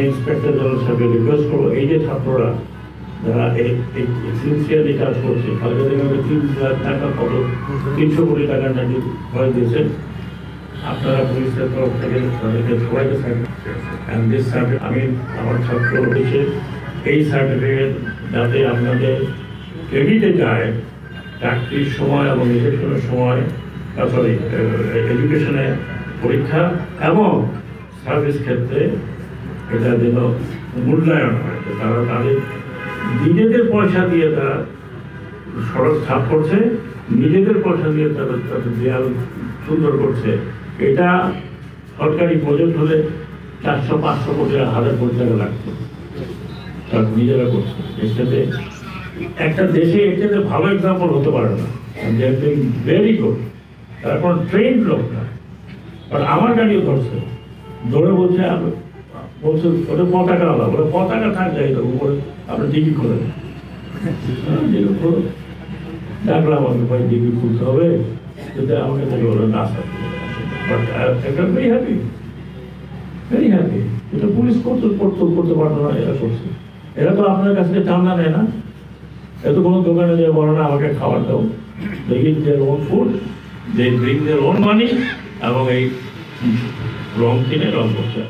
আমি inspector general সাহেবকে request করবো, এই যে ছাত্ররা যারা এই সিনসিয়ারলি কাজ করছে, খালেদা জিয়াকে 3 লাখ টাকা কত 300 কোটি টাকা নাকি ভয় দিয়েছে, আপনারা পুলিশের তরফ থেকে তাদেরকে সবাইকে আমি আমার ছাত্র হয়েছে এই সার্টিফিকেট যাতে আপনাদের ক্রেডিটে যায় চাকরির সময় এবং ইলেকশনের সময়, সরি এডুকেশনে পরীক্ষা এবং সার্ভিস ক্ষেত্রে এটা যেন মূল্যায়ন হয়। তারা তাদের নিজেদের পয়সা দিয়ে তারা সড়ক ছাপ করছে, নিজেদের পয়সা দিয়ে তারা তাদের দেয়াল সুন্দর করছে। এটা সরকারি প্রজেক্ট হলে 400-500 কোটি 1000 কোটি টাকা লাগতো, তারা নিজেরা করছে। এর সাথে একটা দেশে এটাতে ভালো এক্সাম্পল হতে পারে না, ভেরি গুড, তারা কোনো ট্রেন লোক না। বাট আমার গাড়িও ধরছে, ধরে বলছে ওটা পতাকা আলাদা, ওটা পতাকা থাক যাই তো উপরে আপনার ডিগ্রি করে ডাকলাম, আমাকে ভাই ডিগ্রি খুলতে হবে, যদি আমাকে থেকে ওরা না থাকে। But very happy, very happy. এটা পুলিশ করতে পারতো না, এরা করছে। এরা তো আপনার কাছ থেকে চান্দা নেয় না, এত কোনো দোকানে যে বলো না আমাকে খাবার দাও, they eat their own food, they bring their own money এবং এই রং কিনে রং করছে।